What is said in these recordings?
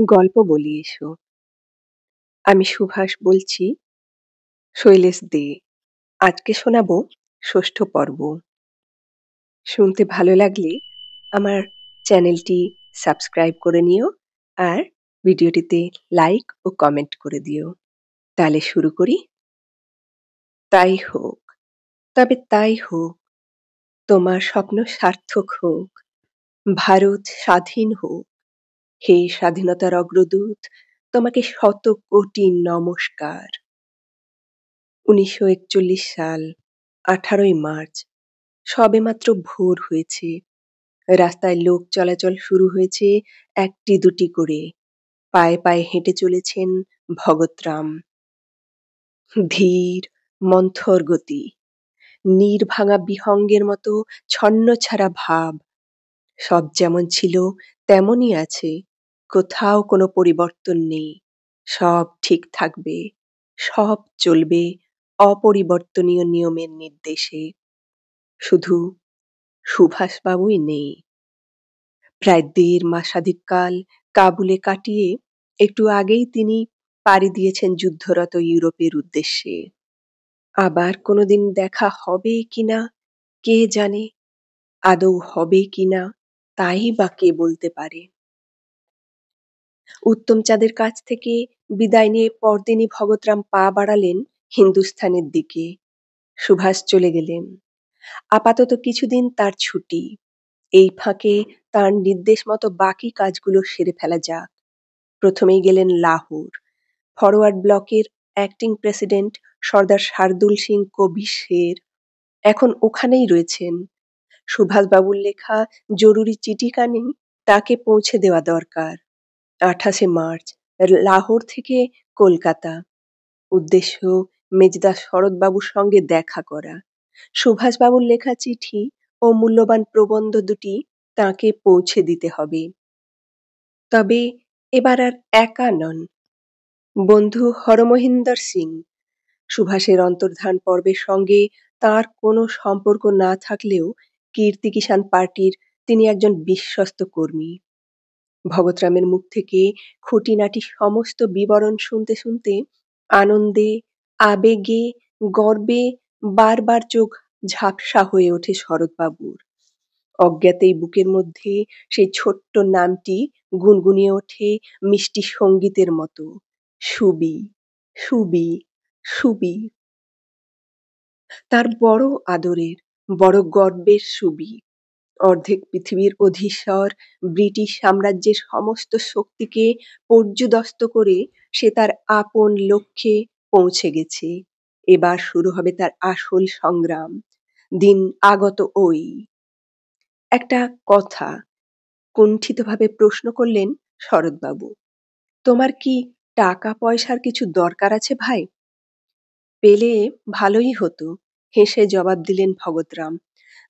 গল্প বলি এসো। আমি সুভাষ বলছি। শৈলেশ দে। আজকে শোনাবো ষষ্ঠ পর্ব। শুনতে ভালো লাগলে আমার চ্যানেলটি সাবস্ক্রাইব করে নিও আর ভিডিওটিতে লাইক ও কমেন্ট করে দিও। তাহলে শুরু করি। তাই হোক, তবে তাই হোক, তোমার স্বপ্ন সার্থক হোক, ভারত স্বাধীন হোক। হে স্বাধীনতার অগ্রদূত, তোমাকে শত কোটি নমস্কার। ১৯৪১ সাল ১৮ই মার্চ। সবেমাত্র ভোর হয়েছে। রাস্তায় লোক চলাচল শুরু হয়েছে একটি দুটি করে। পায়ে পায়ে হেঁটে চলেছেন ভগৎরাম। ধীর মন্থর গতি, নীড়-ভাঙা বিহঙ্গের মতো ছন্নছাড়া ভাব। সব যেমন ছিল তেমনই আছে, কোথাও কোনো পরিবর্তন নেই। সব ঠিক থাকবে, সব চলবে অপরিবর্তনীয় নিয়মের নির্দেশে। শুধু সুভাষবাবুই নেই। প্রায় ১.৫ মাসাধিক কাল কাবুলে কাটিয়ে একটু আগেই তিনি পাড়ি দিয়েছেন যুদ্ধরত ইউরোপের উদ্দেশ্যে। আবার কোনোদিন দেখা হবে কিনা কে জানে, আদৌ হবে কিনা তাই বা কে বলতে পারে। উত্তমচাঁদের কাছ থেকে বিদায় নিয়ে পরদিনই ভগৎরাম পা বাড়ালেন হিন্দুস্থানের দিকে। সুভাষ চলে গেলেন। আপাতত কিছুদিন তার ছুটি। এই ফাঁকে তার নির্দেশ মতো বাকি কাজগুলো সেরে ফেলা যাক। প্রথমেই গেলেন লাহোর। ফরওয়ার্ড ব্লকের অ্যাক্টিং প্রেসিডেন্ট সর্দার শার্দুল সিং কবি শের এখন ওখানেই রয়েছেন। সুভাষবাবুর লেখা জরুরি চিঠিখানি তাকে পৌঁছে দেওয়া দরকার। ২৮শে মার্চ, লাহোর থেকে কলকাতা। উদ্দেশ্য মেজদা শরৎবাবুর সঙ্গে দেখা করা। সুভাষবাবুর লেখা চিঠি ও মূল্যবান প্রবন্ধ দুটি তাঁকে পৌঁছে দিতে হবে। তবে এবার আর একা নন। বন্ধু হরমহিন্দর সিং। সুভাষের অন্তর্ধান পর্বের সঙ্গে তার কোনো সম্পর্ক না থাকলেও কীর্তি কিষাণ পার্টির তিনি একজন বিশ্বস্ত কর্মী। ভগৎরামের মুখ থেকে খুঁটিনাটি সমস্ত বিবরণ শুনতে শুনতে আনন্দে, আবেগে, গর্বে বারবার চোখ ঝাপসা হয়ে ওঠে শরৎবাবুর। অজ্ঞাতেই বুকের মধ্যে সেই ছোট্ট নামটি গুনগুনিয়ে ওঠে মিষ্টি সঙ্গীতের মতো, সুবি, সুবি, সুবি। তার বড় আদরের, বড় গর্বের সুবি। অর্ধেক পৃথিবীর অধীশ্বর ব্রিটিশ সাম্রাজ্যের সমস্ত শক্তিকে পর্যুদস্ত করে সে তার আপন লক্ষ্যে পৌঁছে গেছে। এবার শুরু হবে তার আসল সংগ্রাম। দিন আগত ওই। একটা কথা কুণ্ঠিতভাবে প্রশ্ন করলেন শরৎবাবু। তোমার কি টাকা পয়সার কিছু দরকার আছে ভাই? পেলে ভালোই হতো, হেসে জবাব দিলেন ভগৎরাম।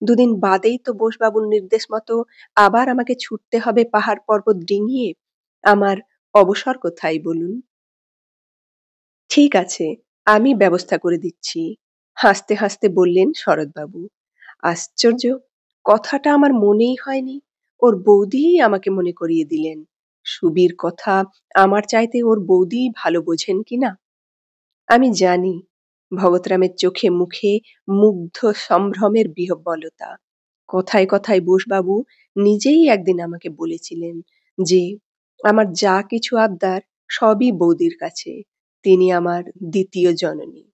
২ দিন বাদেই তো বোসবাবুর নির্দেশ মতো আবার আমাকে ছুটতে হবে পাহাড় পর্বত ডিঙিয়ে। আমার অবসর কোথায় বলুন? ঠিক আছে, আমি ব্যবস্থা করে দিচ্ছি, হাসতে হাসতে বললেন শরৎবাবু। আশ্চর্য, কথাটা আমার মনেই হয়নি। ওর বৌদিই আমাকে মনে করিয়ে দিলেন। সুবীর কথা আমার চাইতে ওর বৌদিই ভালো বোঝেন কিনা। আমি জানি ভগৎরামের চোখে মুখে মুগ্ধ সম্ভ্রমের বিহ্বলতা। কথায় কথায় বোসবাবু নিজেই একদিন আমাকে বলেছিলেন যে আমার যা কিছু আবদার সবই বৌদির কাছে, তিনি আমার দ্বিতীয় জননী।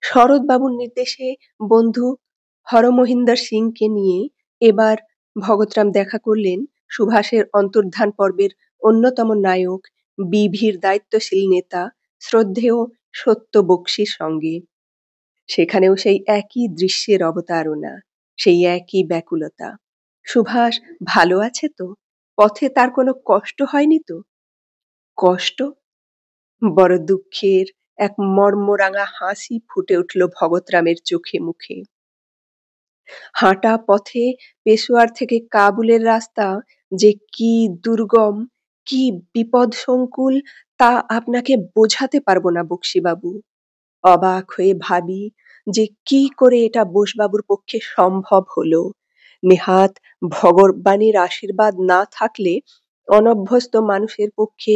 শরৎবাবুর নির্দেশে বন্ধু হরমহিন্দর সিংকে নিয়ে এবার ভগৎরাম দেখা করলেন সুভাষের অন্তর্ধান পর্বের অন্যতম নায়ক, বিভির দায়িত্বশীল নেতা, শ্রদ্ধেয় সত্য বক্সির সঙ্গে। সেখানেও সেই একই দৃশ্যের অবতারণা, সেই একই ব্যাকুলতা। সুভাষ ভালো আছে তো? পথে তার কোনো কষ্ট হয়নি তো? কষ্ট? বড় দুঃখের এক মর্মরাঙা হাসি ফুটে উঠল ভগৎরামের চোখে মুখে। হাঁটা পথে পেশোয়ার থেকে কাবুলের রাস্তা যে কি দুর্গম, কি বিপদসংকুল তা আপনাকে বোঝাতে পারবো না বক্সিবাবু। অবাক হয়ে ভাবি যে কি করে এটা বোসবাবুর পক্ষে সম্ভব হলো। নেহাত ভগবানের আশীর্বাদ না থাকলে অনভ্যস্ত মানুষের পক্ষে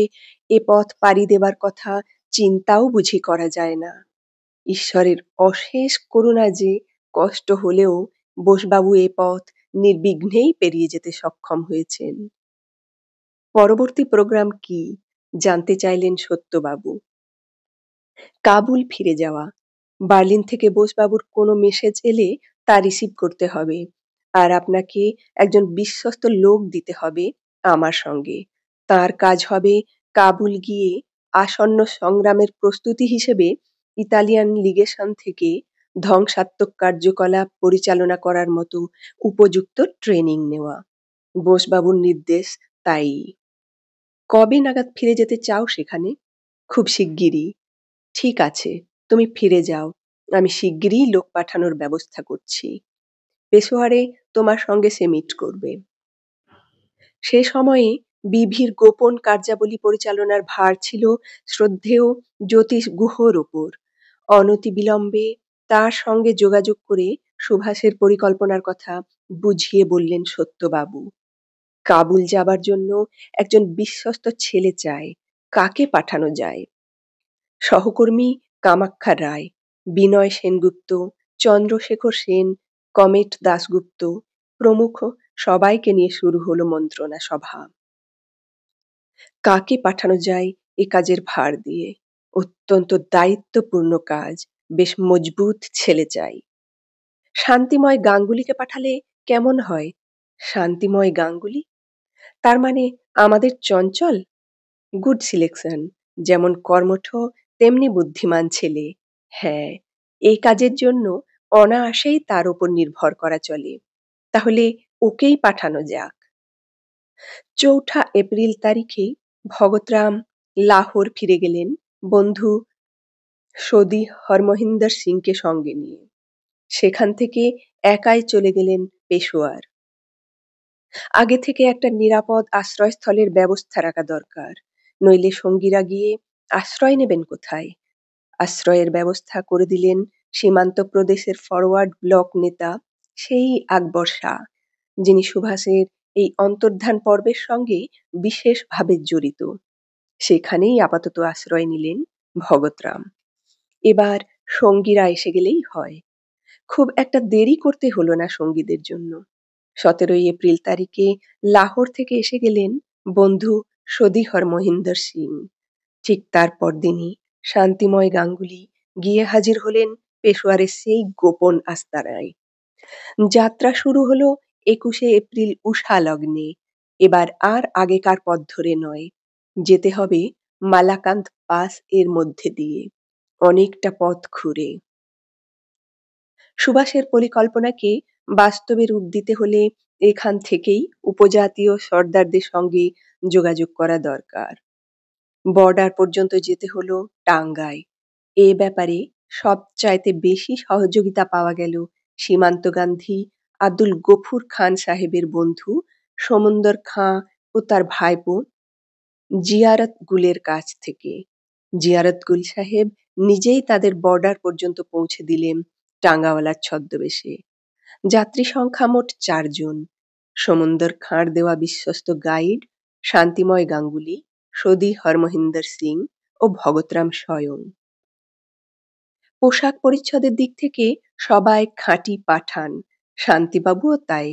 এ পথ পাড়ি দেবার কথা চিন্তাও বুঝি করা যায় না। ঈশ্বরের অশেষ করুণা যে কষ্ট হলেও বোসবাবু এ পথ নির্বিঘ্নেই পেরিয়ে যেতে সক্ষম হয়েছেন। পরবর্তী প্রোগ্রাম কি জানতে চাইলেন সত্যবাবু। কাবুল ফিরে যাওয়া। বার্লিন থেকে বোসবাবুর কোনো মেসেজ এলে তা রিসিভ করতে হবে, আর আপনাকে একজন বিশ্বস্ত লোক দিতে হবে আমার সঙ্গে। তার কাজ হবে কাবুল গিয়ে আসন্ন সংগ্রামের প্রস্তুতি হিসেবে ইতালিয়ান লিগেশন থেকে ধ্বংসাত্মক কার্যকলাপ পরিচালনা করার মতো উপযুক্ত ট্রেনিং নেওয়া। বোসবাবুর নির্দেশ তাই। কবে নাগাদ ফিরে যেতে চাও সেখানে? খুব শিগগিরই। ঠিক আছে, তুমি ফিরে যাও, আমি শিগগিরই লোক পাঠানোর ব্যবস্থা করছি। পেশোয়ারে তোমার সঙ্গে সে মিট করবে। সে সময়ে বিভির গোপন কার্যাবলী পরিচালনার ভার ছিল শ্রদ্ধেয় জ্যোতিষ গুহর ওপর। অনতিবিলম্বে তার সঙ্গে যোগাযোগ করে সুভাষের পরিকল্পনার কথা বুঝিয়ে বললেন সত্যবাবু। কাবুল যাবার জন্য একজন বিশ্বস্ত ছেলে চায়, কাকে পাঠানো যায়? সহকর্মী কামাখ্যা রায়, বিনয় সেনগুপ্ত, চন্দ্রশেখর সেন, কমেট দাশগুপ্ত প্রমুখ সবাইকে নিয়ে শুরু হলো মন্ত্রণা সভা। কাকে পাঠানো যায় এ কাজের ভার দিয়ে? অত্যন্ত দায়িত্বপূর্ণ কাজ, বেশ মজবুত ছেলে চাই। শান্তিময় গাঙ্গুলিকে পাঠালে কেমন হয়? শান্তিময় গাঙ্গুলি? তার মানে আমাদের চঞ্চল? গুড সিলেকশন, যেমন কর্মঠ তেমনি বুদ্ধিমান ছেলে। হ্যাঁ, এই কাজের জন্য অনায়াসেই তার উপর নির্ভর করা চলে। তাহলে ওকেই পাঠানো যাক। ৪ এপ্রিল তারিখে ভগতরাম লাহোর ফিরে গেলেন বন্ধু সদি হরমহিন্দর সিংকে সঙ্গে নিয়ে। সেখান থেকে একাই চলে গেলেন পেশোয়ার। আগে থেকে একটা নিরাপদ আশ্রয়স্থলের ব্যবস্থা রাখা দরকার, নইলে সঙ্গীরা গিয়ে আশ্রয় নেবেন কোথায়? আশ্রয়ের ব্যবস্থা করে দিলেন সীমান্ত প্রদেশের ফরওয়ার্ড ব্লক নেতা সেই আকবর শাহ, যিনি সুভাষের এই অন্তর্ধান পর্বের সঙ্গে বিশেষভাবে জড়িত। সেখানেই আপাতত আশ্রয় নিলেন ভগতরাম। এবার সঙ্গীরা এসে গেলেই হয়। খুব একটা দেরি করতে হলো না সঙ্গীদের জন্য। ১৭ এপ্রিল তারিখে লাহোর থেকে এসে গেলেন বন্ধু সদি হরমহিন্দর সিং। ঠিক তার পরদিনই শান্তিময় গাঙ্গুলি গিয়ে হাজির হলেন পেশোয়ারের সেই গোপন আস্তানায়। যাত্রা শুরু হলো ২১ এপ্রিল উষা লগ্নে। এবার আর আগেকার পথ ধরে নয়, যেতে হবে মালাকান্ত পাস এর মধ্যে দিয়ে, অনেকটা পথ ঘুরে। সুভাষের পরিকল্পনাকে বাস্তবে রূপ দিতে হলে এখান থেকেই উপজাতীয় সর্দারদের সঙ্গে যোগাযোগ করা দরকার। বর্ডার পর্যন্ত যেতে হলো টাঙ্গায়। এ ব্যাপারে সবচাইতে বেশি সহযোগিতা পাওয়া গেল সীমান্ত গান্ধী আব্দুল গফুর খান সাহেবের বন্ধু সমুন্দর খাঁ ও তার ভাইপো জিয়ারত গুলের কাছ থেকে। জিয়ারত গুল সাহেব নিজেই তাদের বর্ডার পর্যন্ত পৌঁছে দিলেন টাঙ্গাওয়ালার ছদ্মবেশে। যাত্রী সংখ্যা মোট ৪ জন। সমুন্দর খাঁর দেওয়া বিশ্বস্ত গাইড শান্তিময় গাঙ্গুলি, সদি হরমহিন্দর সিং ও ভগতরাম স্বয়ং। পোশাক পরিচ্ছদের দিক থেকে সবাই খাঁটি পাঠান, শান্তিবাবুও তাই।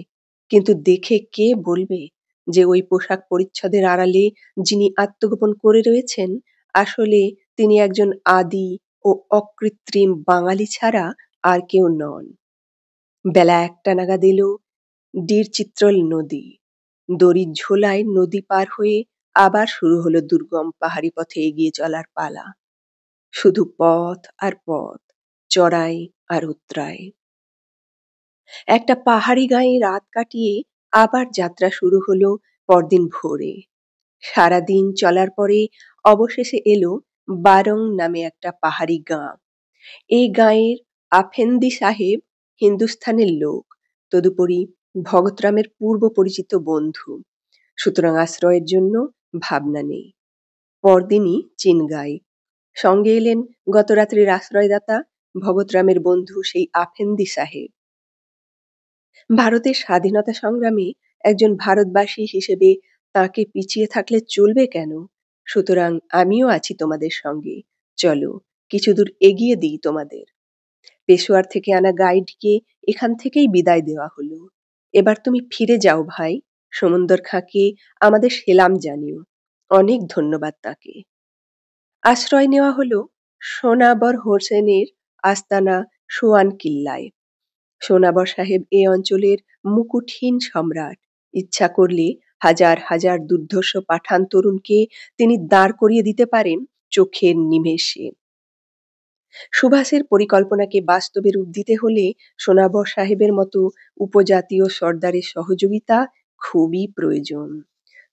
কিন্তু দেখে কে বলবে যে ওই পোশাক পরিচ্ছদের আড়ালে যিনি আত্মগোপন করে রয়েছেন আসলে তিনি একজন আদি ও অকৃত্রিম বাঙালি ছাড়া আর কেউ নন। বেলা ১টা নাগাদ এলো ডিরচিত্রল নদী। দড়ির ঝোলায় নদী পার হয়ে আবার শুরু হলো দুর্গম পাহাড়ি পথে এগিয়ে চলার পালা। শুধু পথ আর পথ, চড়াই আর উতরাই। একটা পাহাড়ি গাঁয়ে রাত কাটিয়ে আবার যাত্রা শুরু হলো পরদিন ভোরে। সারাদিন চলার পরে অবশেষে এলো বারং নামে একটা পাহাড়ি গাঁ। এই গাঁয়ের আফেন্দি সাহেব হিন্দুস্থানের লোক, তদুপরি ভগতরামের পূর্ব পরিচিত বন্ধু। সুতরাং আশ্রয়ের জন্য ভাবনা নেই। পরদিনই চিনগাই। সঙ্গে এলেন গতরাত্রির আশ্রয়দাতা ভগতরামের বন্ধু সেই আফেন্দি সাহেব। ভারতের স্বাধীনতা সংগ্রামে একজন ভারতবাসী হিসেবে তাকে পিছিয়ে থাকলে চলবে কেন? সুতরাং আমিও আছি তোমাদের সঙ্গে। চলো, কিছু দূর এগিয়ে দিই তোমাদের। পেশোয়ার থেকে আনা গাইডকে এখান থেকেই বিদায় দেওয়া হলো। এবার তুমি ফিরে যাও ভাই। সমুন্দর খাঁকে আমাদের সেলাম জানিও। অনেক ধন্যবাদ তাকে। আশ্রয় নেওয়া হলো সোনাবর হোসেনের আস্তানা সোয়ান কিল্লায়। সোনাবর সাহেব এ অঞ্চলের মুকুটহীন সম্রাট। ইচ্ছা করলে হাজার হাজার দুর্ধর্ষ পাঠান তরুণকে তিনি দাঁড় করিয়ে দিতে পারেন চোখের নিমেষে। সুভাষের পরিকল্পনাকে বাস্তবে রূপ দিতে হলে সোনাবর সাহেবের মতো উপজাতীয় সর্দারের সহযোগিতা খুবই প্রয়োজন।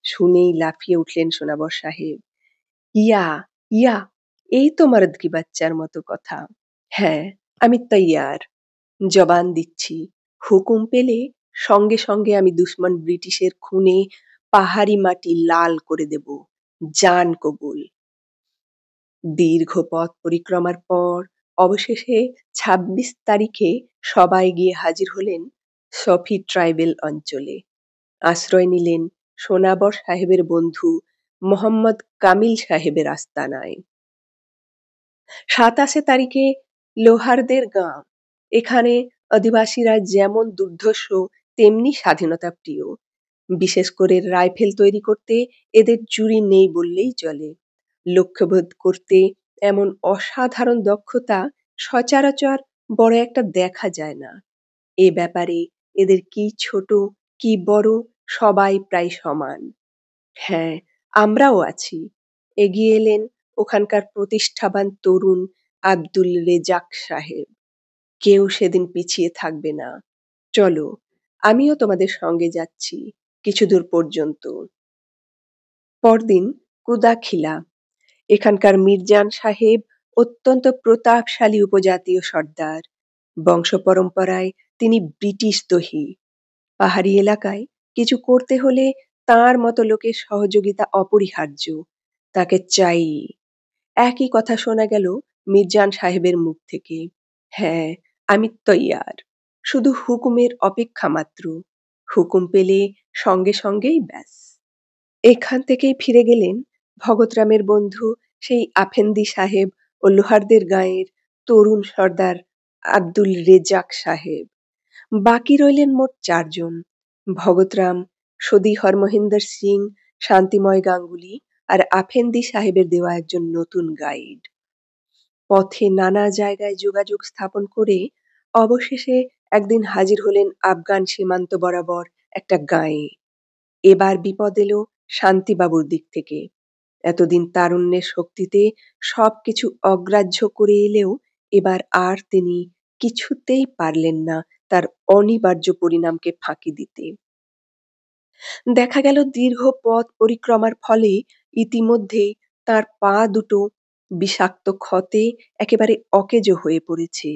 শুনেই লাফিয়ে উঠলেন সোনাবর সাহেব। ইয়া, ইয়া, এই তো মর্দ কি বাচ্চার মতো কথা। হ্যাঁ, আমি তৈয়ার। জবান দিচ্ছি, হুকুম পেলে সঙ্গে সঙ্গে আমি দুশ্মন ব্রিটিশের খুনে পাহাড়ি মাটি লাল করে দেব। জান কবুল। দীর্ঘ পথ পরিক্রমার পর অবশেষে ২৬ তারিখে সবাই গিয়ে হাজির হলেন সফি ট্রাইবেল অঞ্চলে। আশ্রয় নিলেন সোনাবর সাহেবের বন্ধু মোহাম্মদ কামিল সাহেবের আস্তানায়। ২৭ তারিখে লোহারদের গাঁ। এখানে আদিবাসীরা যেমন দুর্ধর্ষ তেমনি স্বাধীনতা প্রিয়। বিশেষ করে রাইফেল তৈরি করতে এদের জুড়ি নেই বললেই চলে। লক্ষ্যভেদ করতে এমন অসাধারণ দক্ষতা সচরাচর বড় একটা দেখা যায় না। এ ব্যাপারে এদের কি ছোট কি বড় সবাই প্রায় সমান। হ্যাঁ, আমরাও আছি। এগিয়ে এলেন ওখানকার প্রতিষ্ঠাবান তরুণ আব্দুল রেজাক সাহেব। কেউ সেদিন পিছিয়ে থাকবে না। চলো, আমিও তোমাদের সঙ্গে যাচ্ছি কিছু দূর পর্যন্ত। পরদিন কুদাখিলা। এখানকার মির্জান সাহেব অত্যন্ত প্রতাপশালী উপজাতীয় সর্দার। বংশ পরম্পরায় তিনি ব্রিটিশ দহি। পাহাড়ি এলাকায় কিছু করতে হলে তার মতো লোকের সহযোগিতা অপরিহার্য। তাকে চাই। একই কথা শোনা গেল মির্জান সাহেবের মুখ থেকে। হ্যাঁ, আমি তৈয়ার। শুধু হুকুমের অপেক্ষা মাত্র। হুকুম পেলে সঙ্গে সঙ্গেই ব্যাস। এখান থেকেই ফিরে গেলেন ভগতরামের বন্ধু সেই আফেন্দি সাহেব ও লোহারদের গাঁয়ের তরুণ সর্দার আব্দুল রেজাক সাহেব। বাকি রইলেন মোট ৪ জন। ভগতরাম, সদি হরমহিন্দর সিং, শান্তিময় গাঙ্গুলি আর আফেন্দি সাহেবের দেওয়া একজন নতুন গাইড। পথে নানা জায়গায় যোগাযোগ স্থাপন করে অবশেষে একদিন হাজির হলেন আফগান সীমান্ত বরাবর একটা গাঁয়ে। এবার বিপদ এলো শান্তিবাবুর দিক থেকে। এতদিন তারুণ্যের শক্তিতে সবকিছু অগ্রাহ্য করে এলেও এবার আর তিনি কিছুতেই পারলেন না তার অনিবার্য পরিণামকে ফাঁকি দিতে। দেখা গেল দীর্ঘ পথ পরিক্রমার ফলে ইতিমধ্যেই তার পা দুটো বিষাক্ত ক্ষতে একেবারে অকেজো হয়ে পড়েছে।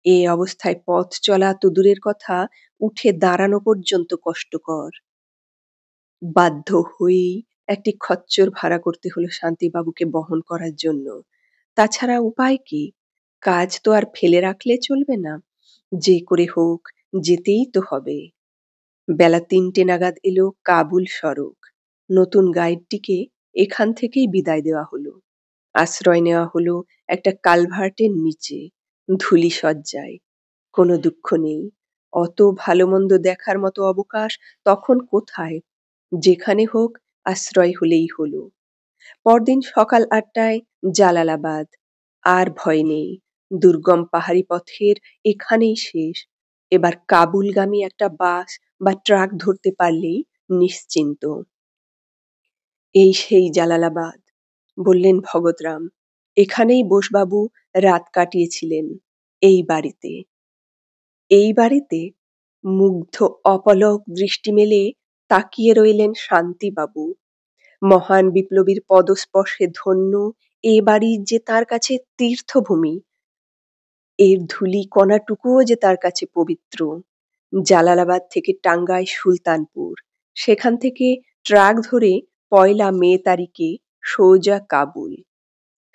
এ অবস্থায় পথ চলা তো দূরের কথা, উঠে দাঁড়ানো পর্যন্ত কষ্টকর। বাধ্য হয়েই একটি খচ্চর ভাড়া করতে হলো শান্তিবাবুকে বহন করার জন্য। তাছাড়া উপায় কি? কাজ তো আর ফেলে রাখলে চলবে না। যে করে হোক যেতেই তো হবে। বেলা ৩টে নাগাদ এলো কাবুল সড়ক। নতুন গাইডটিকে এখান থেকেই বিদায় দেওয়া হলো। আশ্রয় নেওয়া হলো একটা কালভার্টের নিচে, ধূলিসজ্জায়। কোনো দুঃখ নেই। অত ভালো মন্দ দেখার মতো অবকাশ তখন কোথায়? যেখানে হোক আশ্রয় হলেই হলো। পরদিন সকাল ৮টায় জালালাবাদ। আর ভয় নেই। দুর্গম পাহাড়ি পথের এখানেই শেষ। এবার কাবুলগামী একটা বাস বা ট্রাক ধরতে পারলেই নিশ্চিন্ত। এই সেই জালালাবাদ, বললেন ভগতরাম। এখানেই বোসবাবু রাত কাটিয়েছিলেন। এই বাড়িতে। এই বাড়িতে? মুগ্ধ অপলক দৃষ্টি মেলে তাকিয়ে রইলেন শান্তিবাবু। মহান বিপ্লবীর পদস্পর্শে ধন্য এ বাড়ি যে তার কাছে তীর্থভূমি। এর ধূলি কণাটুকুও যে তার কাছে পবিত্র। জালালাবাদ থেকে টাঙ্গাইল সুলতানপুর, সেখান থেকে ট্রাক ধরে ১লা মে তারিখে সোজা কাবুল।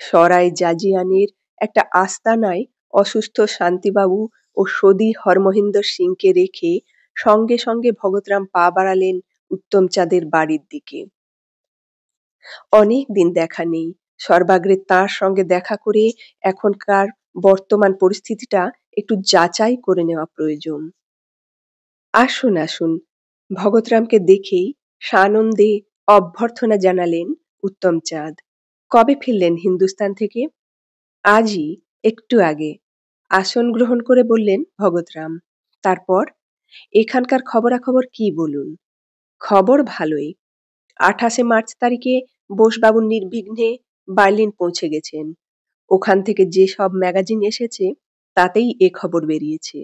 সরাই জাজিয়ানের একটা আস্তানায় অসুস্থ শান্তিবাবু ও সদি হরমহিন্দর সিংকে রেখে সঙ্গে সঙ্গে ভগতরাম পা বাড়ালেন উত্তমচাঁদের বাড়ির দিকে। অনেক দিন দেখা নেই, সর্বাগ্রে তার সঙ্গে দেখা করে এখনকার বর্তমান পরিস্থিতিটা একটু যাচাই করে নেওয়া প্রয়োজন। আসুন আসুন, ভগতরামকে দেখেই সানন্দে অভ্যর্থনা জানালেন উত্তমচাঁদ। কবে ফিরলেন হিন্দুস্তান থেকে? আজই, একটু আগে। আসন গ্রহণ করে বললেন ভগতরাম। তারপর এখানকার খবরাখবর কি বলুন? খবর ভালোই। 28শে মার্চ তারিখে বোসবাবু নির্বিঘ্নে বার্লিন পৌঁছে গেছেন। ওখান থেকে যে সব ম্যাগাজিন এসেছে তাতেই এ খবর বেরিয়েছে,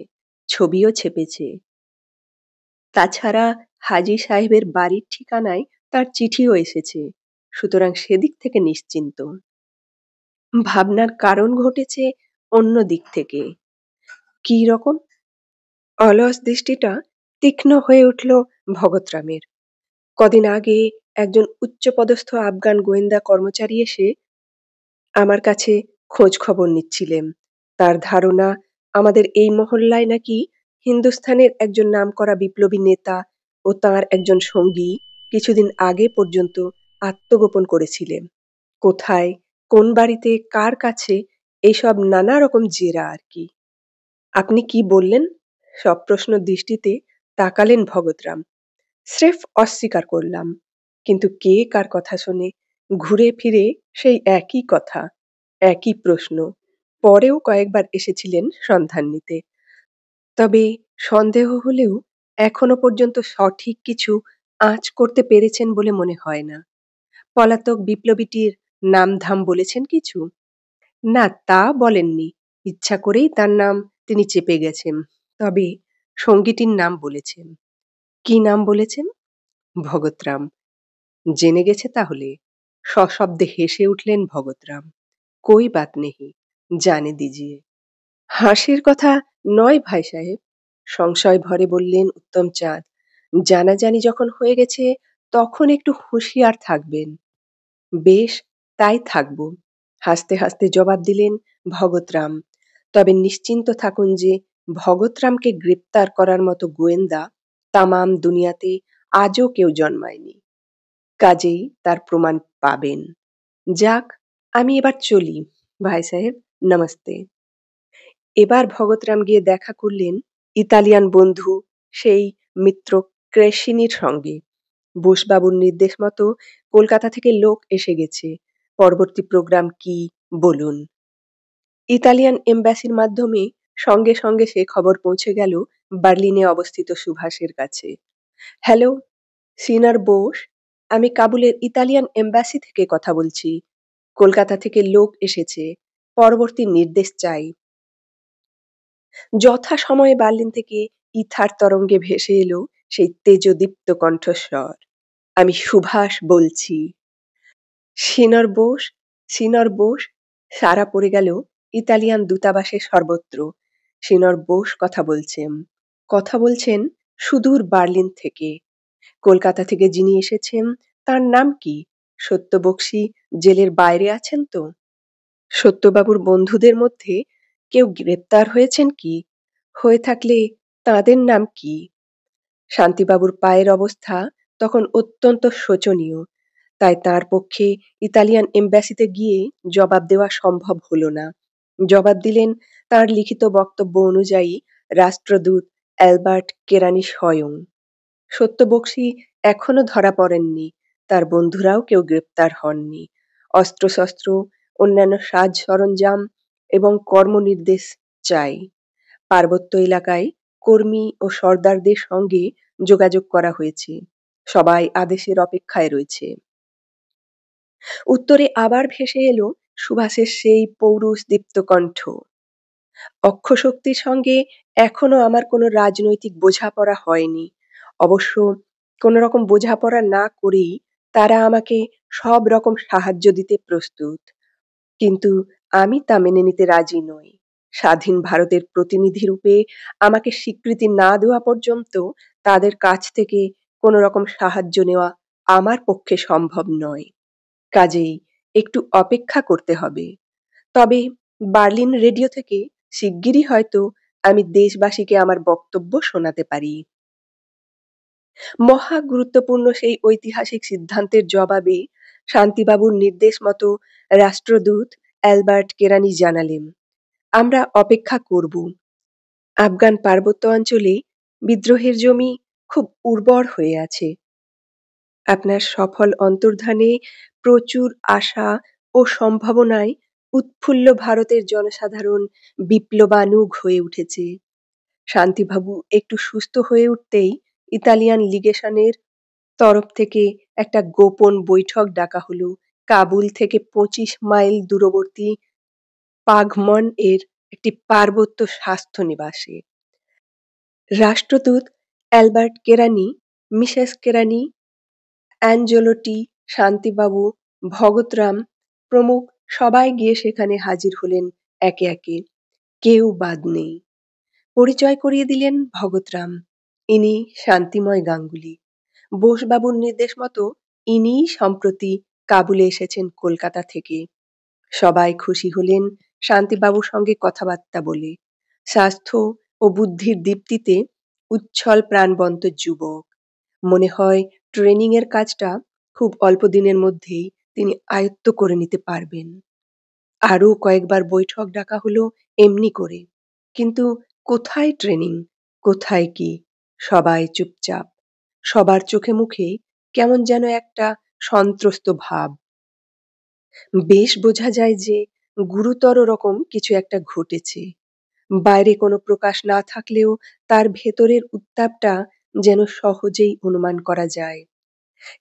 ছবিও ছেপেছে। তাছাড়া হাজী সাহেবের বাড়ির ঠিকানায় তার চিঠিও এসেছে, সুতরাং সেদিক থেকে নিশ্চিন্ত। ভাবনার কারণ ঘটেছে অন্য দিক থেকে। কি রকম? অলস দৃষ্টিটা তীক্ষ্ণ হয়ে উঠল ভগতরামের। কদিন আগে একজন উচ্চপদস্থ আফগান গোয়েন্দা কর্মচারী এসে আমার কাছে খোঁজ খবর নিচ্ছিলেন। তার ধারণা আমাদের এই মহল্লায় নাকি হিন্দুস্থানের একজন নামকরা বিপ্লবী নেতা ও তার একজন সঙ্গী কিছুদিন আগে পর্যন্ত আত্মগোপন করেছিলেন। কোথায়, কোন বাড়িতে, কার কাছে, এইসব নানা রকম জেরা আর কি। আপনি কি বললেন? সপ্রশ্ন দৃষ্টিতে তাকালেন ভগতরাম। স্রেফ অস্বীকার করলাম। কিন্তু কে কার কথা শোনে? ঘুরে ফিরে সেই একই কথা, একই প্রশ্ন। পরেও কয়েকবার এসেছিলেন সন্ধান নিতে। তবে সন্দেহ হলেও এখনো পর্যন্ত সঠিক কিছু আঁচ করতে পেরেছেন বলে মনে হয় না। পলাতক বিপ্লবীটির নামধাম বলেছেন কিছু? না, তা বলেননি। ইচ্ছা করেই তার নাম তিনি চেপে গেছেন। তবে সঙ্গীটির নাম বলেছেন। কি নাম বলেছেন? ভগতরাম। জেনে গেছে তাহলে? সশব্দে হেসে উঠলেন ভগতরাম। কোই বাত নেহি, জানে দিজিয়ে। হাসির কথা নয় ভাই সাহেব, সংশয় ভরে বললেন উত্তমচাঁদ। জানাজানি যখন হয়ে গেছে তখন একটু হুঁশিয়ার থাকবেন। বেশ, তাই থাকব, হাসতে হাসতে জবাব দিলেন ভগতরাম। তবে নিশ্চিন্ত থাকুন যে ভগতরামকে গ্রেপ্তার করার মতো গোয়েন্দা তামাম দুনিয়াতে আজও কেউ জন্মায়নি। কাজেই তার প্রমাণ পাবেন। যাক, আমি এবার চলি ভাই সাহেব, নমস্তে। এবার ভগতরাম গিয়ে দেখা করলেন ইতালিয়ান বন্ধু সেই মিত্র ক্রেসিনির সঙ্গে। বোসবাবুর নির্দেশ মতো কলকাতা থেকে লোক এসে গেছে। পরবর্তী প্রোগ্রাম কি বলুন? ইতালিয়ান এম্বাসির মাধ্যমে সঙ্গে সঙ্গে সে খবর পৌঁছে গেল বার্লিনে অবস্থিত সুভাষের কাছে। হ্যালো, সিনার বোস, আমি কাবুলের ইতালিয়ান এম্বাসি থেকে কথা বলছি। কলকাতা থেকে লোক এসেছে, পরবর্তী নির্দেশ চাই। যথাসময়ে বার্লিন থেকে ইথার তরঙ্গে ভেসে এলো সেই তেজদীপ্ত কণ্ঠস্বর। আমি সুভাষ বলছি। সিনর বোস, সিনর বোস, সারা পড়ে গেল ইতালিয়ান দূতাবাসের সর্বত্র। সিনর বোস কথা বলছেন সুদূর বার্লিন থেকে। কলকাতা থেকে যিনি এসেছেন তার নাম কি? সত্যবক্সী জেলের বাইরে আছেন তো? সত্যবাবুর বন্ধুদের মধ্যে কেউ গ্রেপ্তার হয়েছেন কি? হয়ে থাকলে তাদের নাম কি? শান্তিবাবুর পায়ের অবস্থা তখন অত্যন্ত শোচনীয়, তাই তার পক্ষে ইতালিয়ান এম্বাসিতে গিয়ে জবাব দেওয়া সম্ভব হলো না। জবাব দিলেন তার লিখিত বক্তব্য অনুযায়ী রাষ্ট্রদূত অ্যালবার্ট কেরানি স্বয়ং। সত্যবক্সী এখনো ধরা পড়েননি, তার বন্ধুরাও কেউ গ্রেপ্তার হননি। অস্ত্রশস্ত্র, অন্যান্য সাজ সরঞ্জাম এবং কর্মনির্দেশ চাই। পার্বত্য এলাকায় কর্মী ও সর্দারদের সঙ্গে যোগাযোগ করা হয়েছে। সবাই আদেশের অপেক্ষায় রয়েছে। উত্তরে আবার ভেসে এলো সুভাষের সেই পৌরুষ দীপ্ত কণ্ঠ। অক্ষশক্তির সঙ্গে এখনো আমার কোনো রাজনৈতিক বোঝাপড়া হয়নি। অবশ্য কোনো রকম বোঝাপড়া না করেই তারা আমাকে সব রকম সাহায্য দিতে প্রস্তুত। কিন্তু আমি তা মেনে নিতে রাজি নই। স্বাধীন ভারতের প্রতিনিধি রূপে আমাকে স্বীকৃতি না দেওয়া পর্যন্ত তাদের কাছ থেকে কোনো রকম সাহায্য নেওয়া আমার পক্ষে সম্ভব নয়। কাজেই একটু অপেক্ষা করতে হবে। তবে বার্লিন রেডিও থেকে শিগগিরই হয়তো আমি দেশবাসীকে আমার বক্তব্য শোনাতে পারি। মহা গুরুত্বপূর্ণ সেই ঐতিহাসিক সিদ্ধান্তের জবাবে শান্তিবাবুর নির্দেশ মতো রাষ্ট্রদূত অ্যালবার্ট কেরানি জানালেন, আমরা অপেক্ষা করব। আফগান পার্বত্য অঞ্চলে বিদ্রোহের জমি খুব উর্বর হয়ে আছে। আপনার সফল অন্তর্ধানে প্রচুর আশা ও সম্ভাবনায় উৎফুল্ল ভারতের জনসাধারণ বিপ্লবানুগ হয়ে উঠেছে। শান্তিবাবু একটু সুস্থ হয়ে উঠতেই ইতালিয়ান লিগেশনের তরফ থেকে একটা গোপন বৈঠক ডাকা হলো কাবুল থেকে ২৫ মাইল দূরবর্তী পাগমন এর একটি পার্বত্য স্বাস্থ্য নিবাসে। রাষ্ট্রদূত অ্যালবার্ট কেরানি, মিসেস কেরানি, অ্যাঞ্জেলোটি, শান্তিবাবু, ভগতরাম প্রমুখ সবাই গিয়ে সেখানে হাজির হলেন একে একে। কেউ বাদ নেই। পরিচয় করিয়ে দিলেন ভগতরাম। ইনি শান্তিময় গাঙ্গুলি। বোসবাবুর নির্দেশ মতো ইনিই সম্প্রতি কাবুলে এসেছেন কলকাতা থেকে। সবাই খুশি হলেন শান্তিবাবুর সঙ্গে কথাবার্তা বলে। স্বাস্থ্য ও বুদ্ধির দীপ্তিতে উচ্ছল প্রাণবন্ত যুবক। মনে হয় ট্রেনিং এর কাজটা খুব অল্প দিনের মধ্যেই তিনি আয়ত্ত করে নিতে পারবেন। আরো কয়েকবার বৈঠক ডাকা হলো এমনি করে। কিন্তু কোথায় ট্রেনিং, কোথায় কি? সবাই চুপচাপ। সবার চোখে মুখে কেমন যেন একটা সন্ত্রস্ত ভাব। বেশ বোঝা যায় যে গুরুতর রকম কিছু একটা ঘটেছে। বাইরে কোনো প্রকাশ না থাকলেও তার ভেতরের উত্তাপটা যেন সহজেই অনুমান করা যায়।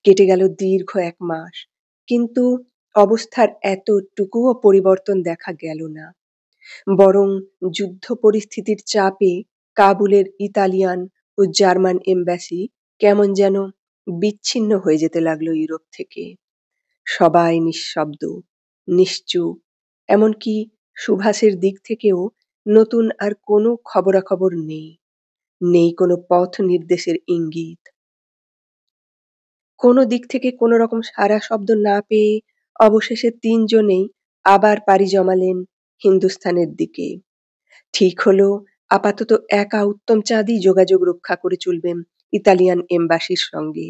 কেটে গেল দীর্ঘ ১ মাস। কিন্তু অবস্থার এতটুকুও পরিবর্তন দেখা গেল না। বরং যুদ্ধ পরিস্থিতির চাপে কাবুলের ইতালিয়ান ও জার্মান এমব্যাসি কেমন যেন বিচ্ছিন্ন হয়ে যেতে লাগলো ইউরোপ থেকে। সবাই নিঃশব্দ, নিশ্চুপ। এমনকি সুভাষের দিক থেকেও নতুন আর কোনো খবরাখবর নেই। নেই কোনো পথ নির্দেশের ইঙ্গিত। কোনো দিক থেকে কোনো রকম সাড়া শব্দ না পেয়ে অবশেষে ৩ জনেই আবার পাড়ি জমালেন হিন্দুস্থানের দিকে। ঠিক হলো আপাতত একা উত্তম চাঁদই যোগাযোগ রক্ষা করে চলবেন ইতালিয়ান এমবাসির সঙ্গে।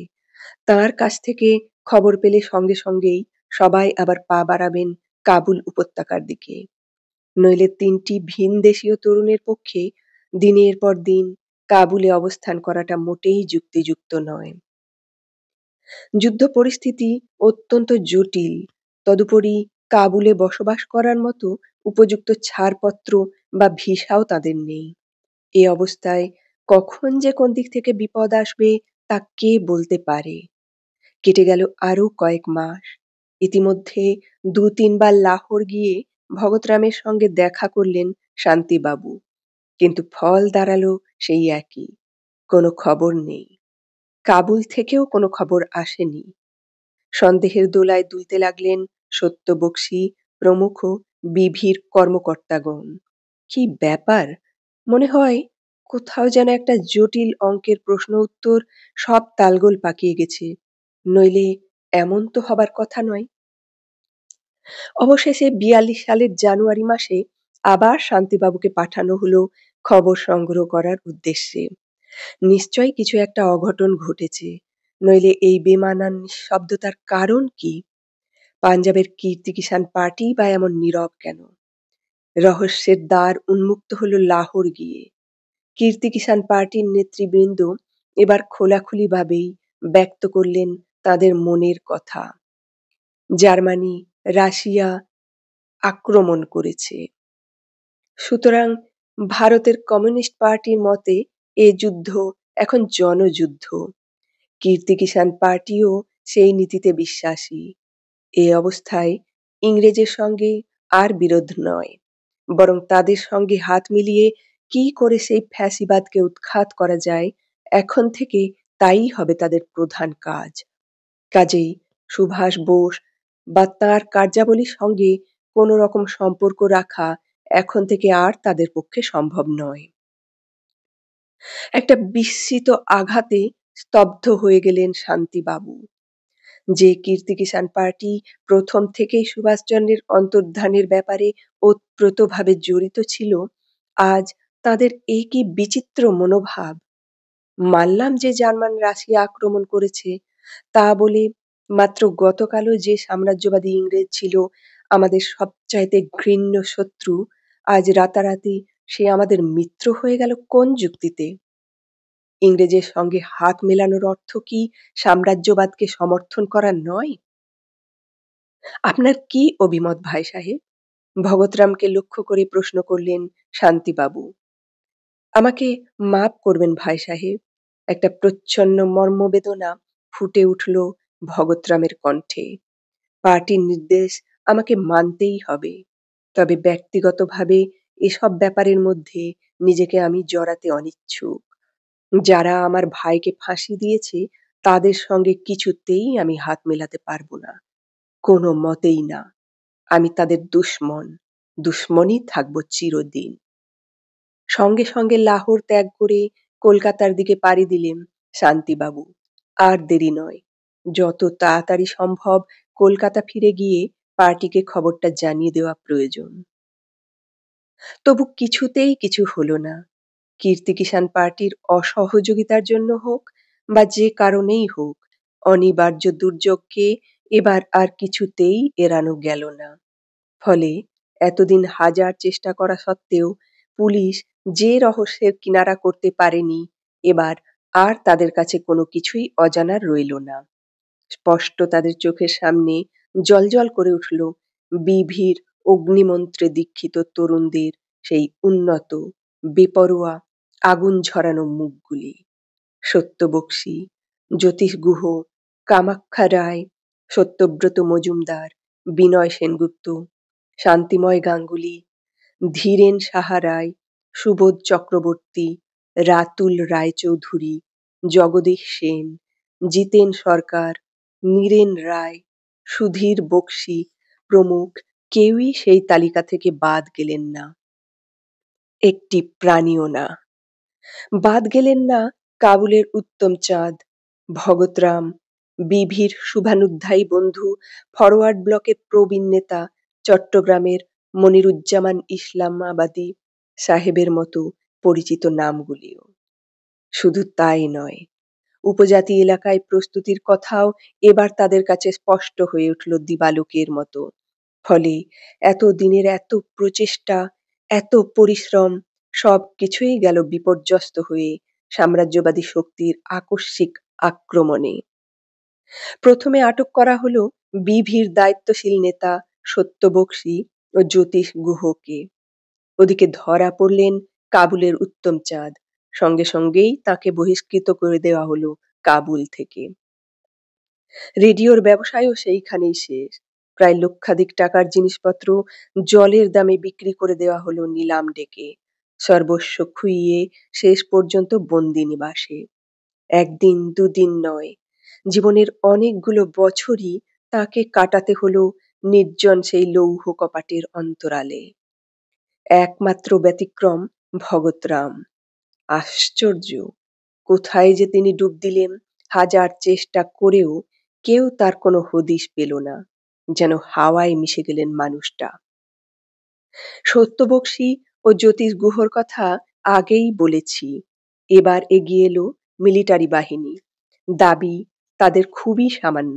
তাঁর কাছ থেকে খবর পেলে সঙ্গে সঙ্গেই সবাই আবার পা বাড়াবেন কাবুল উপত্যকার দিকে। নইলে ৩টি ভিনদেশীয় তরুণের পক্ষে দিনের পর দিন কাবুলে অবস্থান করাটা মোটেই যুক্তিযুক্ত নয়। যুদ্ধ পরিস্থিতি অত্যন্ত জটিল। তদুপরি কাবুলে বসবাস করার মতো উপযুক্ত ছাড়পত্র বা ভিসাও তাদের নেই। এ অবস্থায় কখন যে কোন দিক থেকে বিপদ আসবে তা কে বলতে পারে? কেটে গেল আরো কয়েক মাস। ইতিমধ্যে ২-৩ বার লাহোর গিয়ে ভগতরামের সঙ্গে দেখা করলেন শান্তিবাবু। কিন্তু ফল দাঁড়ালো সেই একই। কোনো খবর নেই। কাবুল থেকেও কোনো খবর আসেনি। সন্দেহের দোলায় দুলতে লাগলেন সত্য বক্সী প্রমুখ বিভির কর্মকর্তাগণ। কি ব্যাপার? মনে হয় কোথাও যেন একটা জটিল অঙ্কের প্রশ্ন উত্তর সব তালগোল পাকিয়ে গেছে। নইলে এমন তো হবার কথা নয়। অবশেষে ৪২ সালের জানুয়ারি মাসে আবার শান্তিবাবুকে পাঠানো হলো খবর সংগ্রহ করার উদ্দেশ্যে। নিশ্চয়ই কিছু একটা অঘটন ঘটেছে। নইলে এই বেমানান নিঃশব্দতার কারণ কি? পাঞ্জাবের কীর্তি কিষান পার্টি বা এমন নীরব কেন? রহস্যের দ্বার উন্মুক্ত হলো লাহোর গিয়ে। কীর্তি কিষান পার্টির নেতৃবৃন্দ এবার খোলাখুলিভাবেই ব্যক্ত করলেন তাদের মনের কথা। জার্মানি, রাশিয়া আক্রমণ করেছে। সুতরাং ভারতের কমিউনিস্ট পার্টির মতে এ যুদ্ধ এখন জনযুদ্ধ। কীর্তি কিষান পার্টিও সেই নীতিতে বিশ্বাসী। এ অবস্থায় ইংরেজের সঙ্গে আর বিরোধ নয়, বরং তাদের সঙ্গে হাত মিলিয়ে কি করে সেই ফ্যাসিবাদকে উৎখাত করা যায় এখন থেকে তাই হবে তাদের প্রধান কাজ। কাজেই সুভাষ বোস বা তাঁর কার্যাবলীর সঙ্গে কোনো রকম সম্পর্ক রাখা এখন থেকে আর তাদের পক্ষে সম্ভব নয়। একটা বিস্মিত আঘাতে স্তব্ধ হয়ে গেলেন শান্তিবাবু। যে কীর্তি কিষান পার্টি প্রথম থেকেই সুভাষচন্দ্রের অন্তর্ধানের ব্যাপারে ওতপ্রোতভাবে জড়িত ছিল, আজ তাদের এ কি বিচিত্র মনোভাব! মানলাম যে জার্মান রাশিয়া আক্রমণ করেছে, তা বলে মাত্র গতকালও যে সাম্রাজ্যবাদী ইংরেজ ছিল আমাদের সবচাইতে ঘৃণ্য শত্রু, আজ রাতারাতি সে আমাদের মিত্র হয়ে গেল কোন যুক্তিতে? ইংরেজের সঙ্গে হাত মেলানোর অর্থ কি সাম্রাজ্যবাদকে সমর্থন করা নয়? আপনার কি অভিমত ভাই সাহেব? ভগতরামকে লক্ষ্য করে প্রশ্ন করলেন শান্তিবাবু। আমাকে মাপ করবেন ভাই সাহেব, একটা প্রচ্ছন্ন মর্মবেদনা ফুটে উঠল ভগতরামের কণ্ঠে। পার্টির নির্দেশ আমাকে মানতেই হবে, তবে ব্যক্তিগতভাবে এসব ব্যাপারের মধ্যে নিজেকে আমি জড়াতে অনিচ্ছুক। যারা আমার ভাইকে ফাঁসি দিয়েছে তাদের সঙ্গে কিছুতেই আমি হাত মেলাতে পারবো না, কোনো মতেই না। আমি তাদের দুশমন, দুশমনই থাকবো চিরদিন। সঙ্গে সঙ্গে লাহোর ত্যাগ করে কলকাতার দিকে পাড়ি দিলেন শান্তিবাবু। আর দেরি নয়, যত তাড়াতাড়ি সম্ভব কলকাতা ফিরে গিয়ে পার্টিকে খবরটা জানিয়ে দেওয়া প্রয়োজন। তবু কিছুতেই কিছু হলো না। কীর্তি কিষাণ পার্টির অসহযোগিতার জন্য হোক বা যে কারণেই হোক, অনিবার্য দুর্যোগকে এবার আর কিছুতেই এড়ানো গেল না। ফলে এতদিন হাজার চেষ্টা করা সত্ত্বেও পুলিশ যে রহস্যের কিনারা করতে পারেনি, এবার আর তাদের কাছে কোনো কিছুই অজানা রইল না। স্পষ্ট তাদের চোখের সামনে জ্বলজ্বল করে উঠল বিভির অগ্নিমন্ত্রে দীক্ষিত তরুণদের সেই উন্নত, বেপরোয়া, আগুন ঝরানো মুখগুলি। সত্য বক্সী, জ্যোতিষ গুহ, কামাখ্যা রায়, সত্যব্রত মজুমদার, বিনয় সেনগুপ্ত, শান্তিময় গাঙ্গুলি, ধীরেন সাহা রায়, সুবোধ চক্রবর্তী, রাতুল রায়চৌধুরী, জগদীশ সেন, জিতেন সরকার, নীরেন রায়, সুধীর বক্সী প্রমুখ কেউই সেই তালিকা থেকে বাদ গেলেন না। একটি প্রাণীও না। বাদ গেলেন না কাবুলের উত্তম চাঁদ, ভগতরাম, বিভির শুভানুধ্যায়ী বন্ধু, ফরওয়ার্ড ব্লকের প্রবীণ নেতা, চট্টগ্রামের মনিরুজ্জামান ইসলামাবাদী সাহেবের মতো পরিচিত নামগুলিও। শুধু তাই নয়, উপজাতি এলাকায় প্রস্তুতির কথাও এবার তাদের কাছে স্পষ্ট হয়ে উঠল দিবালোকের মতো। ফলে এত দিনের এত প্রচেষ্টা, এত পরিশ্রম সব কিছুই গেল বিপর্যস্ত হয়ে সাম্রাজ্যবাদী শক্তির আকস্মিক আক্রমণে। প্রথমে আটক করা হলো বিভির দায়িত্বশীল নেতা সত্য বক্সী ও জ্যোতিষ গুহকে। ওদিকে ধরা পড়লেন কাবুলের উত্তম চাঁদ, সঙ্গে সঙ্গেই তাকে বহিষ্কৃত করে দেওয়া হলো কাবুল থেকে। রেডিওর ব্যবসায়ও সেইখানেই শেষ। প্রায় লক্ষাধিক টাকার জিনিসপত্র জলের দামে বিক্রি করে দেওয়া হলো নিলাম ডেকে। সর্বস্ব খুইয়ে শেষ পর্যন্ত বন্দি নিবাসে। একদিন দুদিন নয়, জীবনের অনেকগুলো বছরই তাকে কাটাতে হলো নির্জন সেই লৌহ কপাটের অন্তরালে। একমাত্র ব্যতিক্রম ভগতরাম। আশ্চর্য, কোথায় যে তিনি ডুব দিলেন হাজার চেষ্টা করেও কেউ তার কোনো হদিশ পেল না, যেন হাওয়ায় মিশে গেলেন মানুষটা। সত্যবক্সী ও জ্যোতিষ গুহর কথা আগেই বলেছি। এবার এগিয়ে এলো মিলিটারি বাহিনী। দাবি তাদের খুবই সামান্য।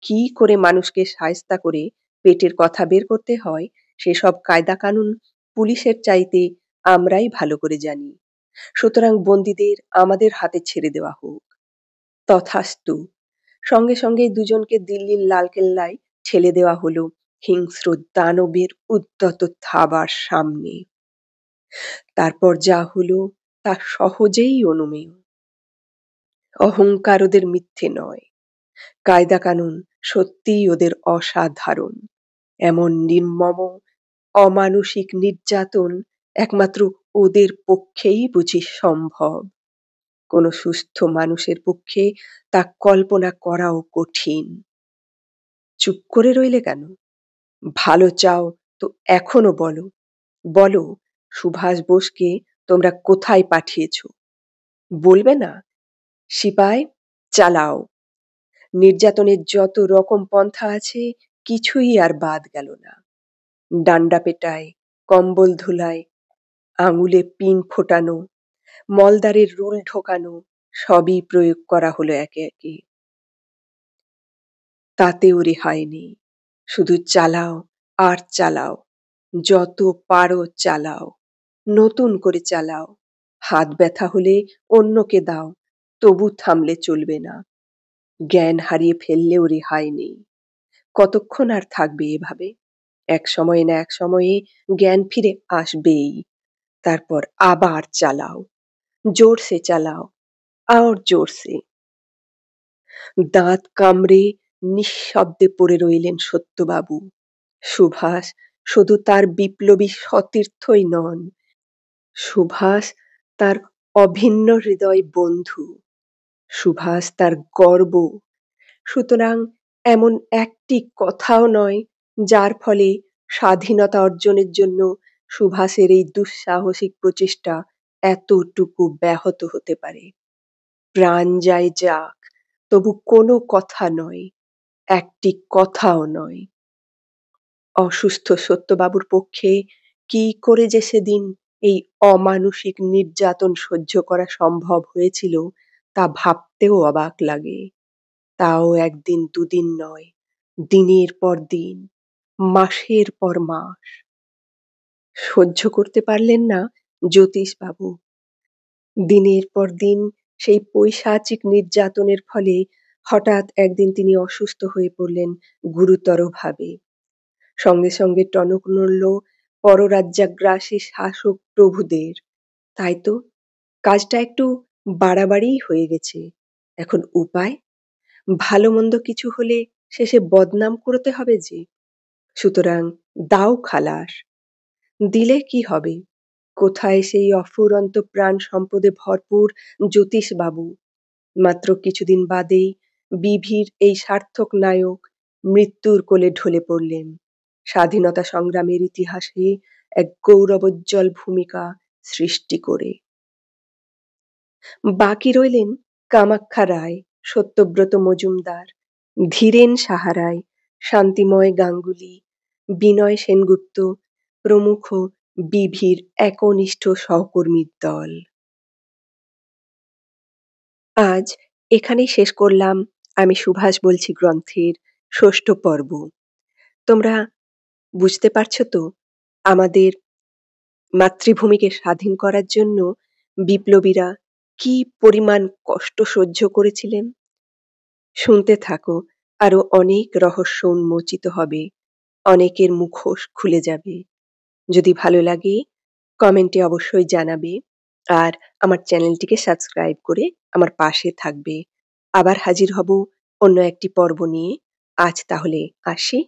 কি করে মানুষকে শায়েস্তা করে পেটের কথা বের করতে হয় সেসব কায়দা কানুন পুলিশের চাইতে আমরাই ভালো করে জানি। সুতরাং বন্দীদের আমাদের হাতে ছেড়ে দেওয়া হোক। তথাস্তু। সঙ্গে সঙ্গে দুজনকে দিল্লির লালকেল্লায় ঠেলে দেওয়া হলো হিংস্র দানবের উদ্যত থাবার সামনে। তারপর যা হলো তা সহজেই অনুমেয়। অহংকার ওদের মিথ্যে নয়, কায়দা কানুন সত্যিই ওদের অসাধারণ। এমন নির্মম, অমানুষিক নির্যাতন একমাত্র ওদের পক্ষেই বুঝি সম্ভব। কোনো সুস্থ মানুষের পক্ষে তা কল্পনা করাও কঠিন। চুপ করে রইলে কেন? ভালো চাও তো এখনো বলো, বলো সুভাষ বোসকে তোমরা কোথায় পাঠিয়েছ? বলবে না? সিপাই, চালাও। নির্যাতনের যত রকম পন্থা আছে কিছুই আর বাদ গেল না। ডান্ডা পেটায়, কম্বল ধুলায়, আঙুলে পিন ফোটানো, মলদারের রুল ঢোকানো, সবই প্রয়োগ করা হলো একে একে। তাতেও রেহাই নেই। শুধু চালাও আর চালাও। যত পারো চালাও। নতুন করে চালাও। হাত ব্যথা হলে অন্যকে দাও। তবু থামলে চলবে না। জ্ঞান হারিয়ে ফেললেও রেহাই নেই। কতক্ষণ আর থাকবে এভাবে? এক সময়ে না এক সময়ে জ্ঞান ফিরে আসবেই। তারপর আবার চালাও। জোরসে চালাও। আর জোরসে। দাঁত কামড়ে নিঃশব্দে পড়ে রইলেন সত্যবাবু। সুভাষ শুধু তার বিপ্লবী সতীর্থই নন, সুভাষ তার অভিন্ন হৃদয় বন্ধু। সুভাষ তার গর্ব। সুতরাং এমন একটি কথাও নয় যার ফলে স্বাধীনতা অর্জনের জন্য সুভাষের এই দুঃসাহসিক প্রচেষ্টা এতটুকু ব্যাহত হতে পারে। প্রাণ যায় যাক, তবু কোনো কথা নয়, একটি কথাও নয়। অসুস্থ সত্যবাবুর পক্ষে কি করে যে সেদিন এই অমানুষিক নির্যাতন সহ্য করা সম্ভব হয়েছিল তা ভাবতেও অবাক লাগে। তাও একদিন দুদিন নয়, দিনের পর দিন, মাসের পর মাস। সহ্য করতে পারলেন না জ্যোতিষবাবু। দিনের পর দিন সেই পৈশাচিক নির্যাতনের ফলে হঠাৎ একদিন তিনি অসুস্থ হয়ে পড়লেন গুরুতরভাবে। সঙ্গে সঙ্গে টনক নড়ল পররাজ্যাগ্রাসী শাসক প্রভুদের। তাই তো কাজটা একটু বাড়াবাড়িই হয়ে গেছে। এখন উপায়? ভালো মন্দ কিছু হলে শেষে বদনাম করতে হবে যে। সুতরাং দাও খালাস। দিলে কি হবে? কোথায় সেই অফুরন্ত প্রাণ সম্পদে ভরপুর জ্যোতিষবাবু? মাত্র কিছুদিন বাদেই বিভির এই সার্থক নায়ক মৃত্যুর কোলে ঢলে পড়লেন, স্বাধীনতা সংগ্রামের ইতিহাসে এক গৌরবোজ্জ্বল ভূমিকা সৃষ্টি করে। বাকি রইলেন কামাখ্যা রায়, সত্যব্রত মজুমদার, ধীরেন সাহারায়, শান্তিময় গাঙ্গুলি, বিনয় সেনগুপ্ত প্রমুখ বিভির একনিষ্ঠ সহকর্মীর দল। আজ এখানেই শেষ করলাম আমি সুভাষ বলছি গ্রন্থের ৬ষ্ঠ পর্ব। তোমরা বুঝতে পারছো তো আমাদের মাতৃভূমিকে স্বাধীন করার জন্য বিপ্লবীরা কি পরিমাণ কষ্ট সহ্য করেছিলেন? শুনতে থাকো, আরো অনেক রহস্য উন্মোচিত হবে, অনেকের মুখোশ খুলে যাবে। যদি ভালো লাগে কমেন্টে অবশ্যই জানাবে, আর আমার চ্যানেলটিকে সাবস্ক্রাইব করে আমার পাশে থাকবে। আবার হাজির হব অন্য একটি পর্ব নিয়ে। আজ তাহলে আসি।